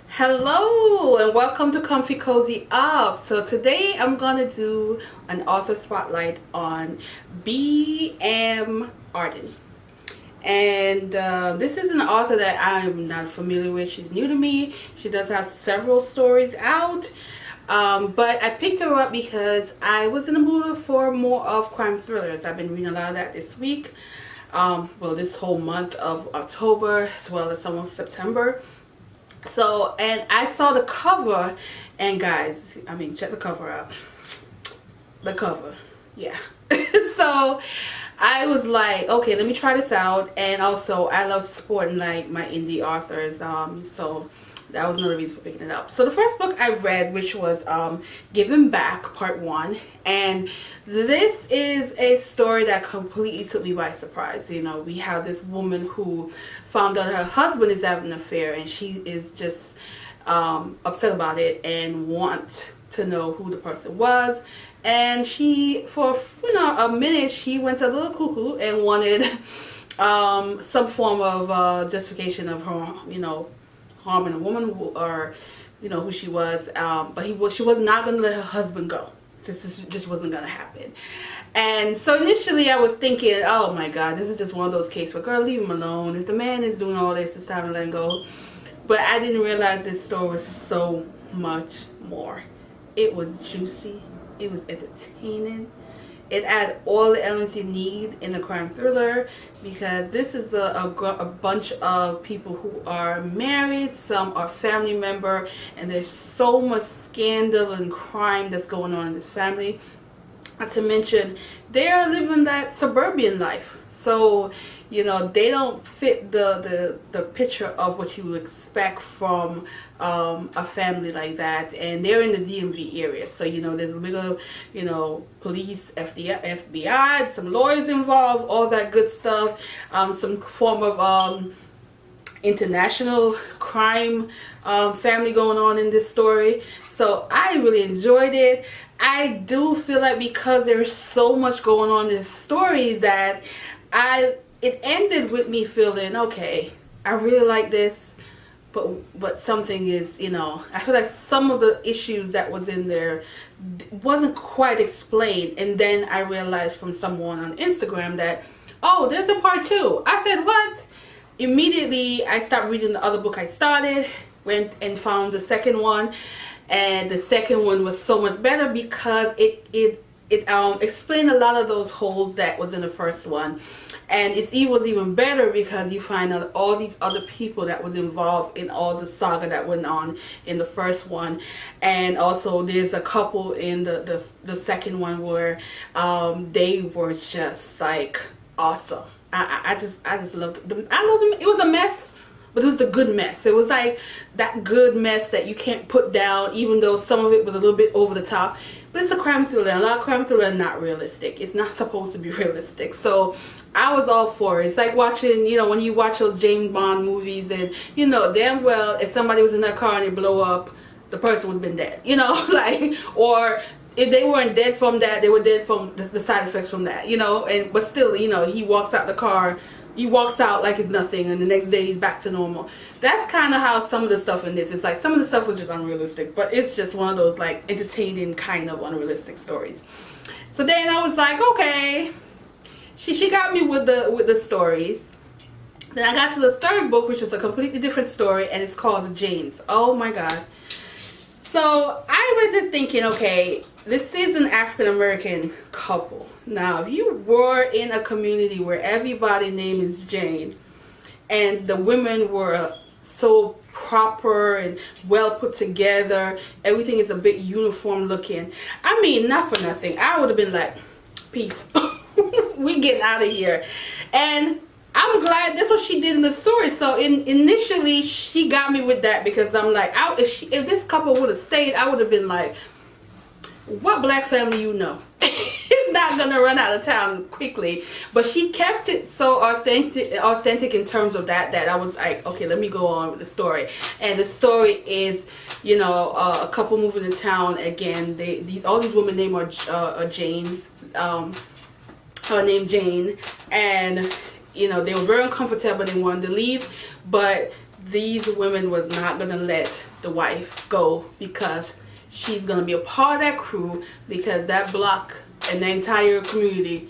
Hello and welcome to Comfy Cozy Up. So today I'm gonna do an author spotlight on B M Hardin. And this is an author that I'm not familiar with. She's new to me. She does have several stories out. But I picked her up because I was in the mood for more of crime thrillers. I've been reading a lot of that this week. Well, this whole month of October as well as some of September. So, and I saw the cover, and guys, I mean, check the cover out. The cover, yeah. So I was like, okay, let me try this out. And also I love supporting like my indie authors, so that was another reason for picking it up. So the first book I read, which was Giving Back Part 1, and this is a story that completely took me by surprise. You know, we have this woman who found out her husband is having an affair, and she is just upset about it and want to know who the person was. And she, for a minute, she went a little cuckoo and wanted some form of justification of her, harming a woman or who she was, but she was not going to let her husband go. This just wasn't going to happen. And so initially I was thinking, oh my God, this is just one of those cases where, girl, leave him alone. If the man is doing all this, it's time to let him go. But I didn't realize this story was so much more. It was juicy. It was entertaining. It had all the elements you need in a crime thriller, because this is a bunch of people who are married, some are family member, and there's so much scandal and crime that's going on in this family. Not to mention, they are living that suburban life. So, they don't fit the picture of what you would expect from a family like that. And they're in the DMV area. So, there's a bit of, police, FBI, some lawyers involved, all that good stuff. Some form of international crime family going on in this story. So I really enjoyed it. I do feel like because there's so much going on in this story that it ended with me feeling, okay, I really like this, but something is, I feel like some of the issues that was in there wasn't quite explained. And then I realized from someone on Instagram that, oh, there's a part 2. I said, what? Immediately I stopped reading the other book I started, went and found the second one, and the second one was so much better because it explained a lot of those holes that was in the first one. And it was even better because you find out all these other people that was involved in all the saga that went on in the first one. And also there's a couple in the second one where they were just like awesome. I just loved them. I loved them. It was a mess, but it was the good mess. It was like that good mess that you can't put down, even though some of it was a little bit over the top. But it's a crime thriller. A lot of crime thriller are not realistic. It's not supposed to be realistic. So I was all for it. It's like watching, when you watch those James Bond movies, and damn well if somebody was in that car and it blow up, the person would have been dead. Or if they weren't dead from that, they were dead from the side effects from that. But still, he walks out the car. He walks out like it's nothing, and the next day he's back to normal. That's kind of how some of the stuff in this, it's like some of the stuff was just unrealistic, but it's just one of those like entertaining kind of unrealistic stories. So then I was like, okay, she got me with the stories. Then I got to the third book, which is a completely different story, and it's called The Janes. Oh my God. So I read it thinking, okay, this is an African American couple. Now, if you were in a community where everybody's name is Jane, and the women were so proper and well put together, everything is a bit uniform looking. I mean, not for nothing, I would have been like, peace. We getting out of here. And I'm glad that's what she did in the story. So initially she got me with that, because I'm like, if this couple would have stayed, I would have been like, what black family it's not gonna run out of town quickly. But she kept it so authentic in terms of that I was like, okay, let me go on with the story. And the story is, a couple moving to town again. All these women named are Janes. Her name Jane, and they were very uncomfortable. They wanted to leave, but these women was not gonna let the wife go because she's gonna be a part of that crew, because that block and the entire community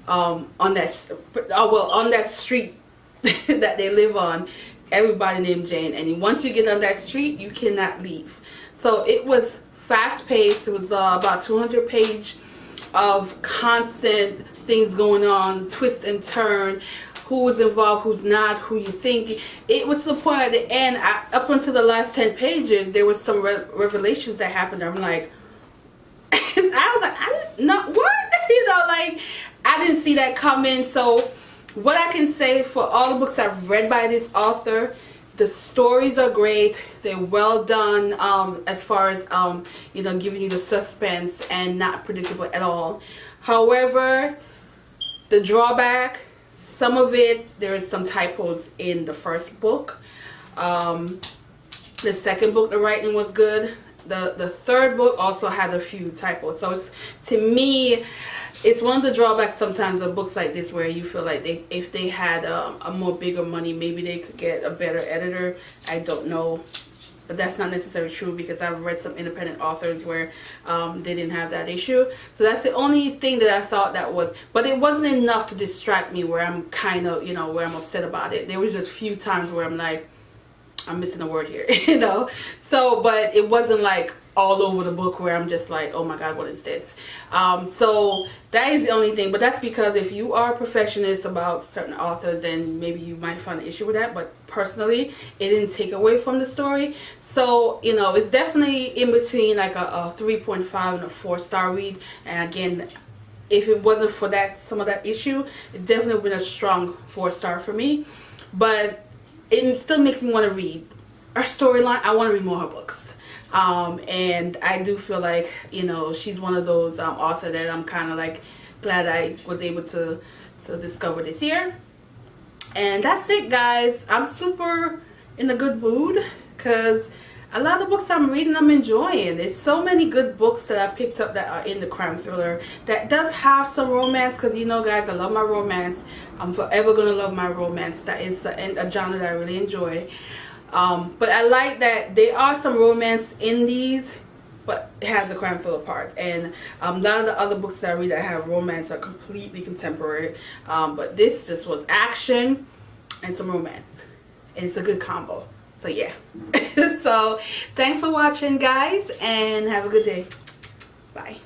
on that street that they live on, everybody named Jane, and once you get on that street you cannot leave. So it was fast paced. It was about 200 page of constant things going on, twist and turn, who was involved, who's not, who you think. It was to the point at the end, up until the last 10 pages, there was some revelations that happened. I'm like, I was like, I didn't know what, you know, like I didn't see that coming. So what I can say for all the books I've read by this author, the stories are great. They're well done, as far as you know, giving you the suspense and not predictable at all. However, the drawback, some of it, there is some typos in the first book. The second book, the writing was good. The third book also had a few typos. So it's, to me, it's one of the drawbacks sometimes of books like this, where you feel like if they had a more bigger money, maybe they could get a better editor. I don't know, but that's not necessarily true, because I've read some independent authors where they didn't have that issue. So that's the only thing that I thought that was, but it wasn't enough to distract me where I'm kind of, you know, where I'm upset about it. There was just few times where I'm like, I'm missing a word here, you know. So, but it wasn't like all over the book where I'm just like, oh my god, what is this? So that is the only thing, but that's because if you are a perfectionist about certain authors, then maybe you might find an issue with that. But personally, it didn't take away from the story. So, you know, it's definitely in between like a 3.5 and a 4-star read. And again, if it wasn't for that, some of that issue, it definitely would have been a strong 4-star for me. But it still makes me want to read her storyline. I want to read more of her books. And I do feel like, you know, she's one of those authors that I'm kind of like glad I was able to discover this year. And that's it, guys. I'm super in a good mood because a lot of books I'm reading, I'm enjoying. There's so many good books that I picked up that are in the crime thriller that does have some romance, because, you know, guys, I love my romance. I'm forever going to love my romance. That is a genre that I really enjoy. But I like that there are some romance in these, but it has the crime thriller part. And a lot of the other books that I read that have romance are completely contemporary. But this just was action and some romance. And it's a good combo. So yeah. So thanks for watching, guys, and have a good day. Bye.